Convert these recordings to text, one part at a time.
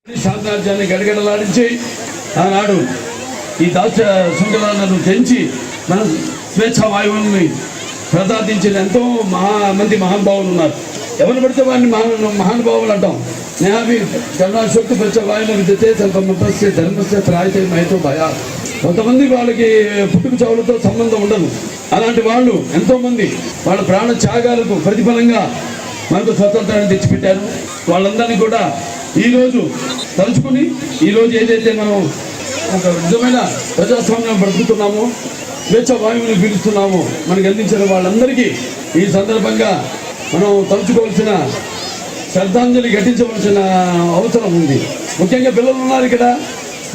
సామ్రాజ్యాన్ని గడగడలాడించి ఆనాడు ఈ దాస్య శృంఖలాలను తెంచి మన స్వేచ్ఛా వాయువుల్ని ప్రసాదించిన ఎంతో మంది మహానుభావులు ఉన్నారు. ఎవరు పడితే వారిని మహానుభావులు అంటాం. నేహాభి కరుణాశక్తి ప్రచ వాయువులు విద్యతే సంపమస్య ధర్మస్య త్రాయితే మహితో భయ. కొంతమంది వాళ్ళకి పుట్టుక చావులతో సంబంధం ఉండదు. అలాంటి వాళ్ళు ఎంతోమంది వాళ్ళ ప్రాణ త్యాగాలకు ప్రతిఫలంగా మనకు స్వతంత్రాన్ని తెచ్చిపెట్టారు. వాళ్ళందరినీ కూడా ఈరోజు తలుచుకుని ఈరోజు ఏదైతే మనం ఒక నిజమైన ప్రజాస్వామ్యం బ్రతుకుతున్నామో, స్వేచ్ఛ వాయువుని పీలుస్తున్నామో మనకు అందించిన వాళ్ళందరికీ ఈ సందర్భంగా మనం తలుచుకోవాల్సిన శ్రద్ధాంజలి ఘటించవలసిన అవసరం ఉంది. ముఖ్యంగా పిల్లలు ఉన్నారు ఇక్కడ.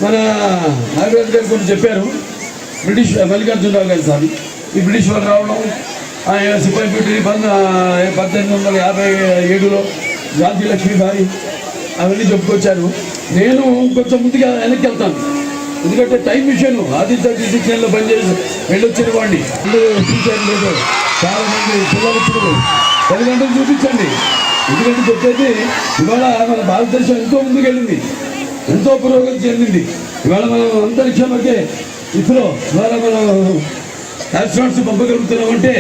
మన నాగరాజు గారు కొన్ని చెప్పారు. బ్రిటిష్ మల్లికార్జునరావు గారి సార్ ఈ బ్రిటిష్ వాళ్ళు రావడం, ఆయన సిపాయి పెట్టి 1857లో ఝాన్సీ లక్ష్మీబాయి అవన్నీ చెప్పుకొచ్చారు. నేను కొంచెం ముందుగా వెనక్కి వెళ్తాను, ఎందుకంటే టైం విషయం. ఆదిత్య డిసిప్లిన్లో పనిచేసి వెళ్ళొచ్చిన వాడిని చూశాను. లేదు చాలామంది పిల్లలు తల్లిదండ్రులు చూపించండి. ఎందుకంటే చెప్పేది ఇవాళ మన భారతదేశం ఎంతో ముందుకెళ్ళింది, ఎంతో పురోగతి చెందింది. ఇవాళ మనం అంతరిక్షంలోకే ఇస్రో ద్వారా మనం ఆస్ట్రానాట్స్ పంపగలుగుతున్నామంటే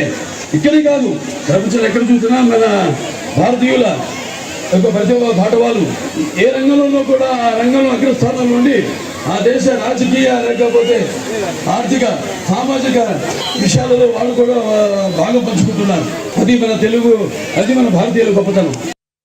ఇక్కడే కాదు, ప్రపంచంలో ఎక్కడ చూసినా మన భారతీయుల యొక్క ప్రతిభ పాఠవాళ్ళు ఏ రంగంలోనూ కూడా ఆ రంగంలో అగ్రస్థానంలో నుండి ఆ దేశ రాజకీయ లేకపోతే ఆర్థిక సామాజిక విషయాలలో వాళ్ళు కూడా భాగం పంచుకుంటున్నారు. అది మన భారతీయుల గొప్పతనం.